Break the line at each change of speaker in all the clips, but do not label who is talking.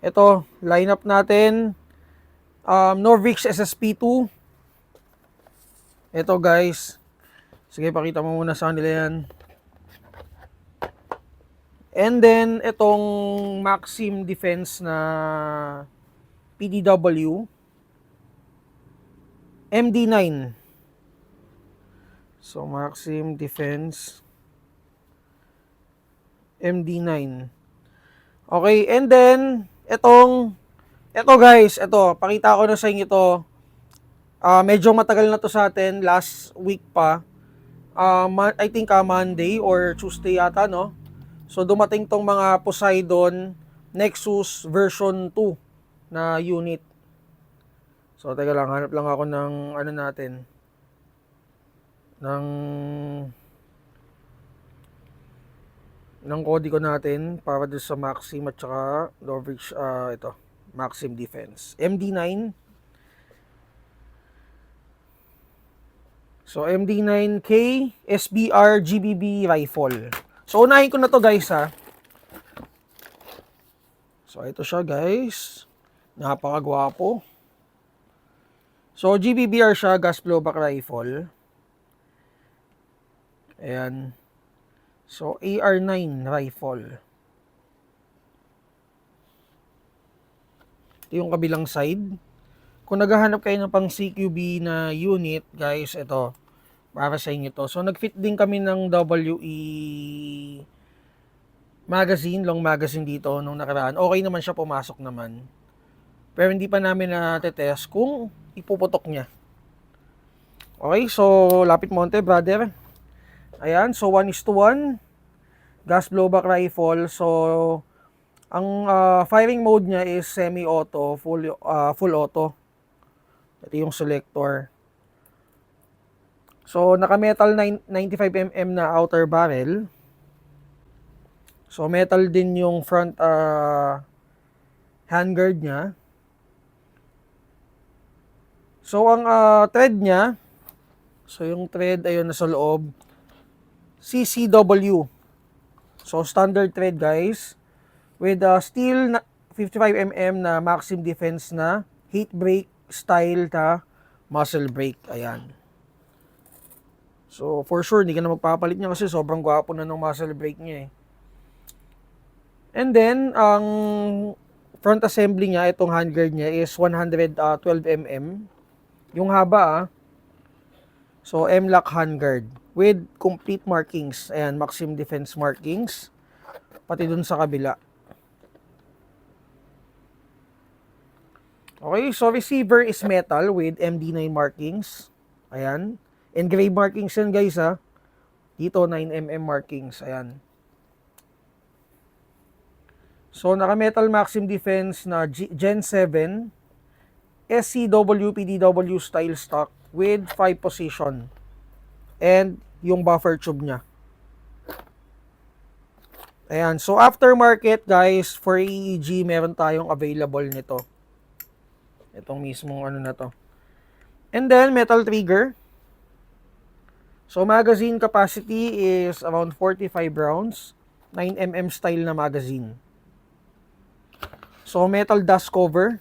Ito, lineup natin. Norvix SSP2. Ito guys. Sige, pakita mo muna sa kanila yan. And then, itong Maxim Defense na PDW. MD9. So, Maxim Defense MD9. Okay, and then, ito guys, pakita ko na sa inyo ito. Medyo matagal na to sa atin, last week pa. I think Monday or Tuesday yata, no? So, dumating tong mga Poseidon Nexus version 2 na unit. So, teka lang, hanap lang ako ng ano natin. Ng kode ko natin para doon sa Maxim at saka Norvix, ito, Maxim Defense. MD9. So, MD9K SBR GBB rifle. So, unahin ko na to guys ha. So, ito siya guys. Napakagwapo. So, GBBR siya, gas blowback rifle. Ayan. So, AR9 rifle. Ito yung kabilang side. Kung naghahanap kayo ng pang CQB na unit, guys, ito. Para sa inyo to. So, nag-fit din kami ng WE magazine, long magazine dito nung nakaraan. Okay naman siya, pumasok naman. Pero hindi pa namin na-test kung ipuputok niya. Okay, so lapit monte, brother. Ayan, so 1:1. Gas blowback rifle. So, ang firing mode niya is semi-auto, full auto. Ito yung selector. So, naka-metal 95mm na outer barrel. So, metal din yung front handguard niya. So, ang thread niya, so yung thread ayun nasa loob, CCW. So, standard thread guys. With steel 55mm na Maxim Defense na heat brake style ta muzzle brake. Ayan. So, for sure, hindi ka na magpapalit niya kasi sobrang gwapo na ng muzzle brake niya eh. And then, ang front assembly niya, itong handguard niya is 112mm. Yung haba So, M-lock handguard with complete markings. Ayan, Maxim Defense markings. Pati dun sa kabila. Okay, so receiver is metal with MD9 markings. Ayan. Engraved markings yan guys ha. Dito 9mm markings. Ayan. So naka-metal Maxim Defense na Gen 7 SCW PDW style stock with 5 position. And yung buffer tube niya. Ayan. So aftermarket guys, for EEG meron tayong available nito. Itong mismong ano na to. And then, metal trigger. So, magazine capacity is around 45 rounds. 9mm style na magazine. So, metal dust cover.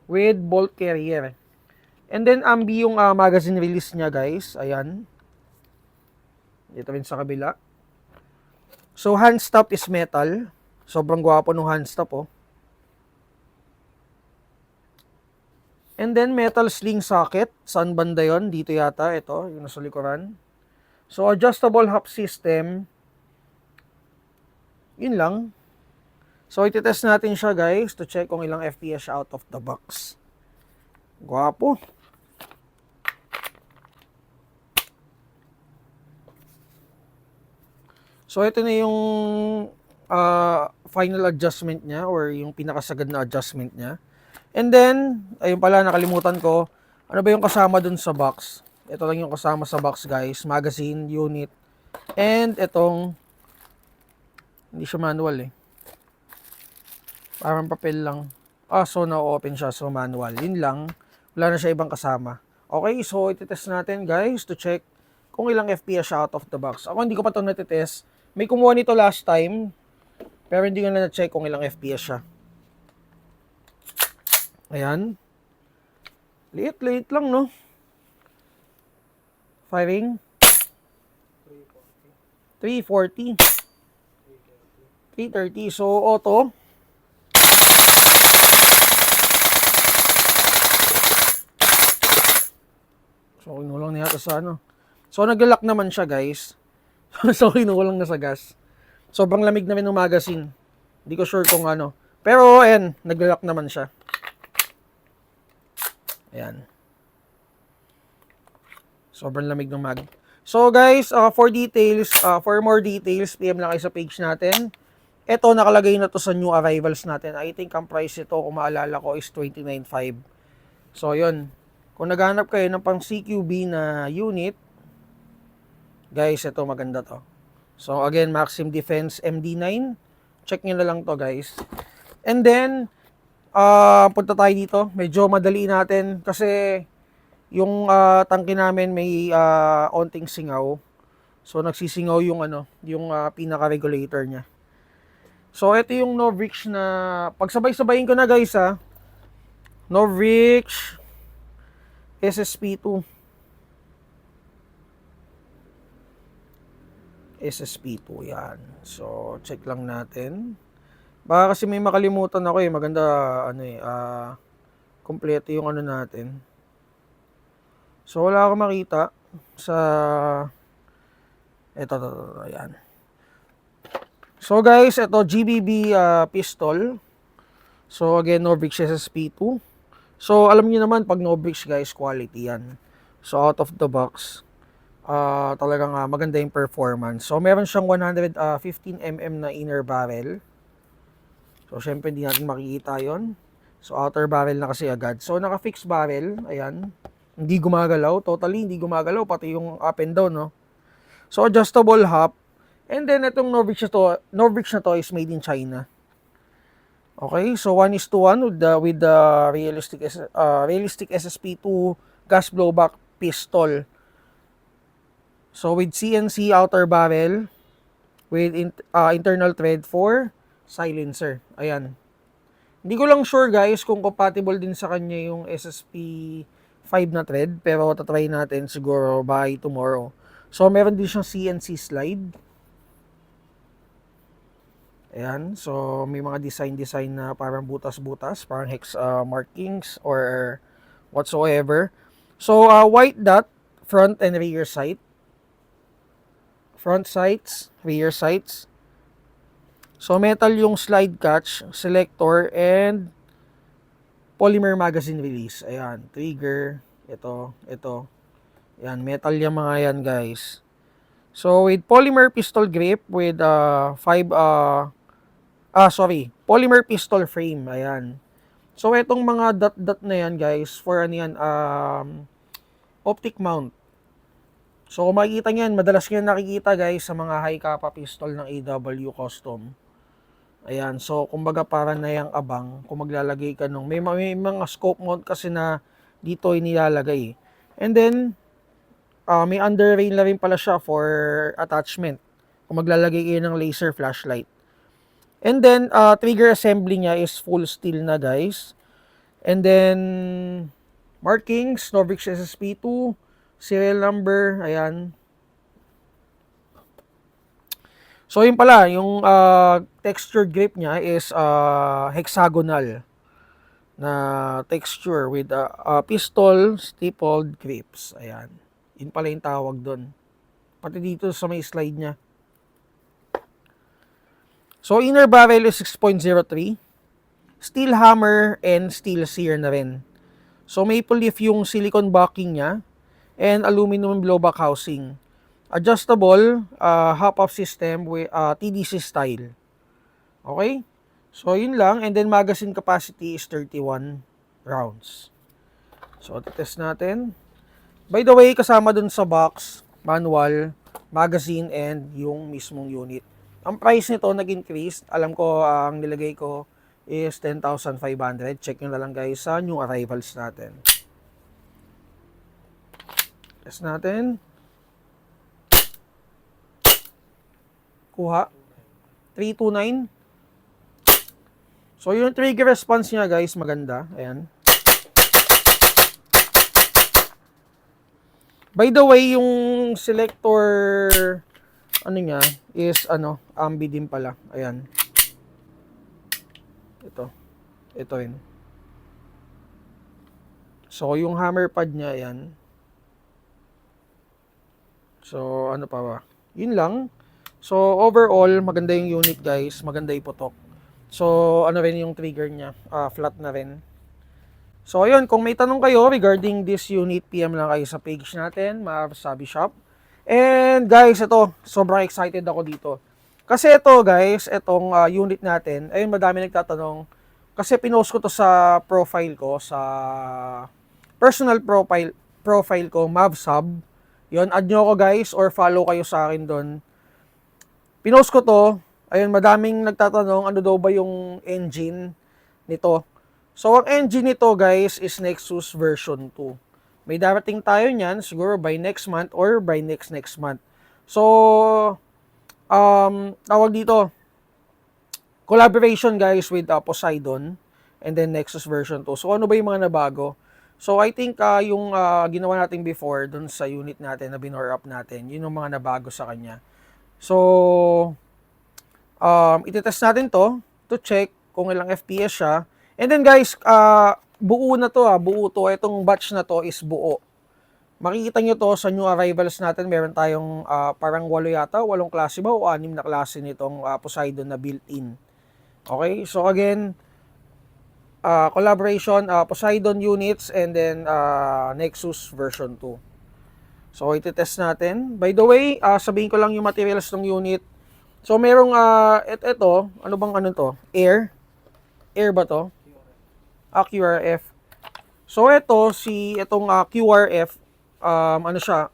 With bolt carrier. And then, ambi yung magazine release niya, guys. Ayan. Dito rin sa kabila. So, hand stop is metal. Sobrang gwapo nung hand stop, oh. And then, metal sling socket. Saan banda yun? Dito yata. Ito, yung nasa likuran. So, adjustable hub system. Yun lang. So, ititest natin siya, guys, to check kung ilang FPS out of the box. Gwapo. So, ito na yung final adjustment niya or yung pinakasagad na adjustment niya. And then, ayun pala, nakalimutan ko. Ano ba yung kasama dun sa box? Ito lang yung kasama sa box, guys. Magazine, unit. And itong, hindi siya manual eh. Parang papel lang. So na-open siya. So, manual. Yun lang. Wala na siya ibang kasama. Okay, so ititest natin, guys, to check kung ilang FPS siya out of the box. Ako hindi ko pa ito natitest. May kumuha nito last time. Pero hindi ko na na-check kung ilang FPS siya. Ayan. Liit lang, no? Firing. 340. 330. So, auto. So, kinulang na yata sa ano. So, nag-lock naman siya, guys. So, kinulang na sa gas. Sobrang lamig na rin ng magazine. Hindi ko sure kung ano. Pero, ayan, nag-lock naman siya. Ayan. Sobrang lamig ng mag. So, guys, for more details, PM lang kayo sa page natin. Ito, nakalagay na to sa new arrivals natin. I think ang price ito, kung maalala ko, is 29.5. So, yun. Kung naghanap kayo ng pang CQB na unit, guys, ito maganda to. So, again, Maxim Defense MD9. Check nyo na lang to, guys. And then, punta tayo dito. Medyo madali natin kasi yung tangke namin may onting singaw. So, nagsisingaw yung yung pinaka-regulator niya. So, ito yung Novix na pagsabay-sabayin ko na, guys, Novix SSP2. SSP2 yan. So, check lang natin. Baka kasi may makalimutan ako maganda kompleto yung natin. So, wala akong makita sa ito, ayan. So, guys, ito GBB pistol. So, again, Novix SSP2. So, alam niyo naman pag Novix, guys, quality yan. So, out of the box, talagang maganda yung performance. So, meron siyang 115mm na inner barrel. So, syempre, hindi natin makikita yon. So, outer barrel na kasi agad. So, naka-fixed barrel. Ayan. Hindi gumagalaw. Totally hindi gumagalaw. Pati yung up and down, no? So, adjustable hop. And then, itong Novix na to is made in China. Okay, so 1:1 with the realistic SSP2 gas blowback pistol. So with CNC outer barrel with internal thread for silencer. Ayan. Hindi ko lang sure, guys, kung compatible din sa kanya yung SSP5 na thread, pero tatry natin siguro by tomorrow. So meron din siyang CNC slide. Ayan, so may mga design na parang butas-butas, parang hex markings or whatsoever. So, white dot, front and rear sight. Front sights, rear sights. So, metal yung slide catch, selector, and polymer magazine release. Ayan, trigger, ito. Ayan, metal yung mga yan, guys. So, with polymer pistol grip with polymer pistol frame. Ayan. So, itong mga dot-dot na yan, guys, for optic mount. So, kung makikita nyo yan, madalas nyo nakikita, guys, sa mga high kappa pistol ng AW Custom. Ayan. So, kumbaga para na yung abang, kung maglalagay ka nung, may mga scope mount kasi na dito inilalagay. And then, may under rail na rin pala siya for attachment. Kung maglalagay kayo ng laser flashlight. And then, trigger assembly niya is full steel na, guys. And then, markings, Novix SSP2, serial number, ayan. So, yun pala, yung texture grip niya is hexagonal na texture with pistol stapled grips. Ayan. Yun pala yung tawag doon. Pati dito sa may slide niya. So, inner barrel is 6.03. Steel hammer and steel sear na rin. So, maple leaf yung silicone backing niya and aluminum blowback housing. Adjustable hop-up system with TDC style. Okay? So, yun lang. And then, magazine capacity is 31 rounds. So, test natin. By the way, kasama dun sa box, manual, magazine, and yung mismong unit. Ang price nito nag-increase. Alam ko, ang nilagay ko is 10,500. Check nyo na lang, guys, sa new arrivals natin. Test natin. Kuha. 329. So, yung trigger response niya guys, maganda. Ayan. By the way, yung selector, ano niya, is, ambi din pala. Ayan. Ito rin. So, yung hammer pad niya, ayan. So, ano pa ba? Yun lang. So, overall, maganda yung unit guys. Maganda yung putok. So, ano rin yung trigger niya. Flat na rin. So, ayun. Kung may tanong kayo regarding this unit, PM lang kayo sa page natin, Sabi Shop. And guys, ito. Sobrang excited ako dito. Kasi ito guys, itong unit natin, ayun, madami nagtatanong. Kasi pinost ko to sa profile ko, sa personal profile ko, Mavsub. Yun, add nyo ako guys, or follow kayo sa akin doon. Pinost ko to. Ayun, madaming nagtatanong ano daw ba yung engine nito. So, ang engine nito guys is Nexus version 2. May darating tayo niyan siguro by next month or by next month. So, tawag dito, collaboration guys with Poseidon and then Nexus version 2. So, ano ba yung mga nabago? So, I think yung ginawa natin before dun sa unit natin na binore up natin, yun yung mga nabago sa kanya. So, itetest natin to check kung ilang FPS siya. And then guys, buo na to buo to. Itong batch na to is buo. Makikita nyo to sa new arrivals natin. Meron tayong parang 8 yata, 8 klase ba o 6 na klase nitong Poseidon na built-in. Okay, so again, collaboration, Poseidon units and then Nexus version 2. So itetest natin. By the way, sabihin ko lang yung materials ng unit. So merong ito, ano bang ano to? Air ba to? QRF. So itong QRF, ano siya,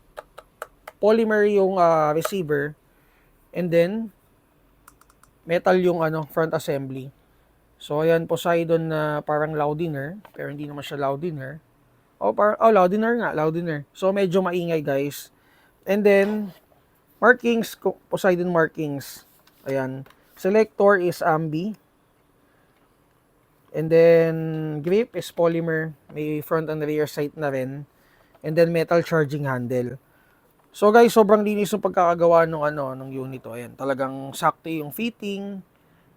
polymer yung receiver, and then metal yung front assembly. So ayan, Poseidon na parang Loudiner, pero hindi naman siya Loudiner. Loudiner. So medyo maingay guys. And then markings, Poseidon markings. Ayan. Selector is ambi. And then grip is polymer, may front and rear sight na rin. And then metal charging handle. So guys, sobrang linis yung pagkakagawa ng unit to. Ayan, talagang sakto yung fitting.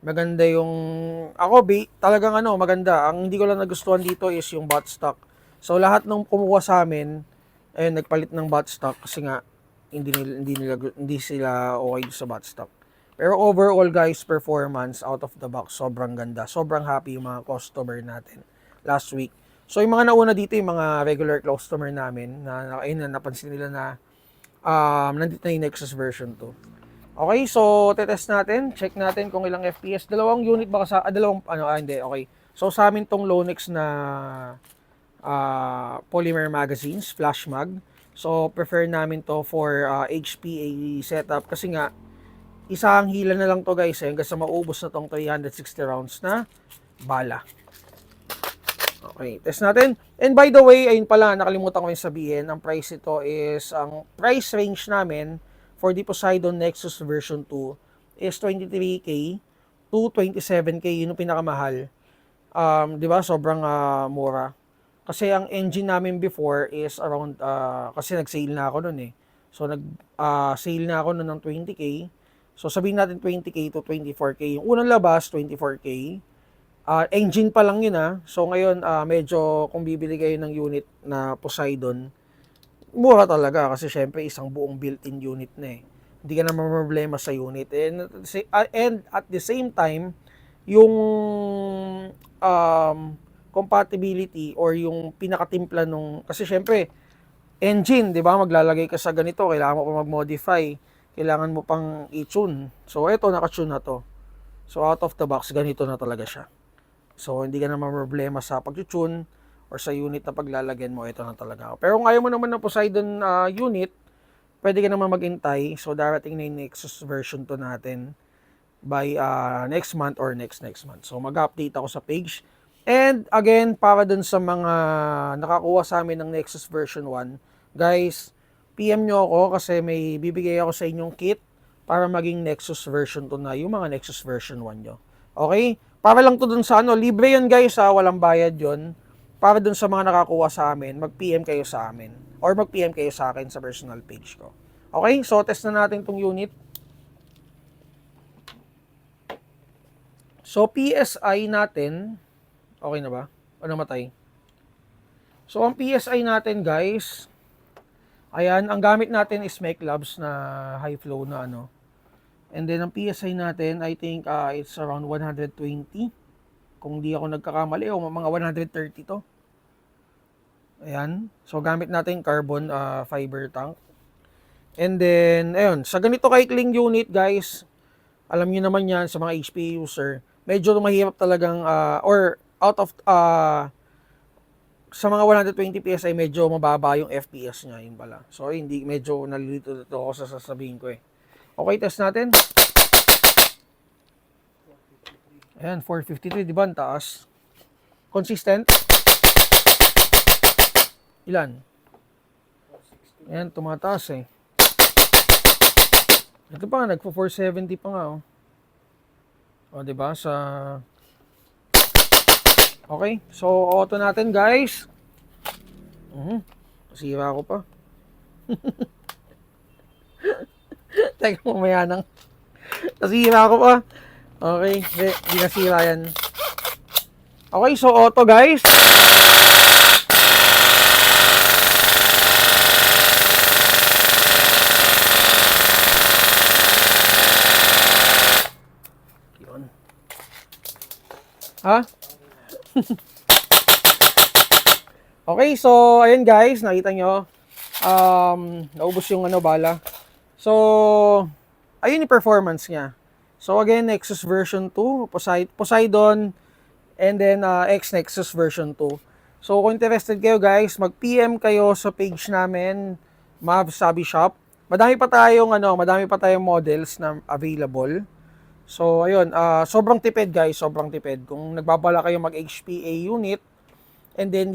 Maganda yung talagang maganda. Ang hindi ko lang nagustuhan dito is yung buttstock. So lahat ng kumuha sa amin, ayun, nagpalit ng buttstock kasi nga hindi sila okay sa buttstock. Pero overall guys, performance out of the box, sobrang ganda. Sobrang happy yung mga customer natin last week. So yung mga nauna dito, yung mga regular customer namin, na napansin nila na nandito na yung Nexus version 2. Okay, so tetest natin, check natin kung ilang FPS. Dalawang unit baka sa, hindi, okay. So sa amin tong Lonex na polymer magazines, flash mag. So prefer namin to for HPA setup kasi nga, isang hila na lang to guys hanggang sa maubos na tong 360 rounds na bala. Okay, test natin. And by the way, ayun pala, nakalimutan ko yung sabihin, ang price ito is, ang price range namin for the Poseidon Nexus version 2 is 23K to 27K, yun yung pinakamahal. Di ba? Sobrang mura. Kasi ang engine namin before is around, kasi nag-sale na ako nun eh. So nag-sale na ako nun ng 20K. So sabihin natin 20K to 24K. Yung unang labas, 24K. Engine pa lang yun So ngayon, medyo kung bibili kayo ng unit na Poseidon, mura talaga kasi syempre isang buong built-in unit na eh. Hindi ka naman problema sa unit. And at the same time, yung compatibility or yung pinakatimpla nung, kasi syempre, engine, di ba? Maglalagay ka sa ganito, kailangan mo pa mag-modify, kailangan mo pang i-tune. So, ito, naka-tune na to. So, out of the box, ganito na talaga siya. So, hindi ka naman problema sa pag-tune or sa unit na paglalagyan mo, ito na talaga. Pero kung ayaw mo naman ng Poseidon unit, pwede ka naman maghintay. So, darating na yung Nexus version 2 natin by next month or next month. So, mag-update ako sa page. And again, para dun sa mga nakakuha sa amin ng Nexus version 1, guys, PM nyo ako kasi may bibigay ako sa inyong kit para maging Nexus version 2 na yung mga Nexus version 1 nyo. Okay? Para lang to dun sa ano, libre yun guys ha, walang bayad yun. Para dun sa mga nakakuha sa amin, mag-PM kayo sa amin. Or mag-PM kayo sa akin sa personal page ko. Okay, so test na natin tong unit. So PSI natin, okay na ba? O namatay? So ang PSI natin guys, ayan, ang gamit natin is Make Labs na high flow na ano. And then ang PSI natin, I think it's around 120. Kung di ako nagkakamali, o mga 130 to. Ayan. So gamit natin carbon fiber tank. And then, ayun, sa ganito kaikling unit guys, alam niyo naman yan sa mga HP user, medyo mahirap talagang, or out of, sa mga 120 PSI, medyo mababa yung FPS niya, yun pala. So, hindi, medyo nalilito ako sa sasabihin ko eh. Okay, test natin. Ayan, 453, di ba? Ang taas. Consistent. Ilan? Ayan, tumataas eh. Ito pa nga, nagpo-470 pa nga oh. O, di ba? Sa... Okay, so auto natin guys. Nasira ko pa. Teka, mamaya nang. Nasira ko pa. Okay, di nasira yan. Okay, so auto guys. Yun. Ha? Okay, so ayun guys, nakita nyo. Naubos yung ano, bala. So, ayun yung performance niya. So again, Nexus version 2, Poseidon, and then X Nexus version 2. So kung interested kayo guys, mag-PM kayo sa page namin, Mav Sabi Shop. Madami pa tayong models na available. So ayun, sobrang tipid guys, sobrang tipid. Kung nagbabala kayo mag-HPA unit, and then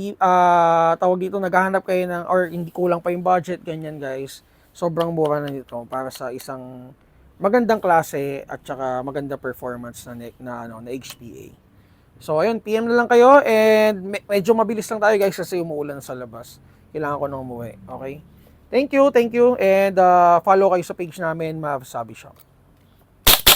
tawag dito, naghahanap kayo ng, or hindi kulang pa yung budget, ganyan guys, sobrang mura na nito para sa isang magandang klase at saka maganda performance na HPA. So ayun, PM na lang kayo, and medyo mabilis lang tayo guys kasi umuulan sa labas. Kailangan ko nang umuwi. Okay? Thank you, and follow kayo sa page namin, Mav Sabi Shop.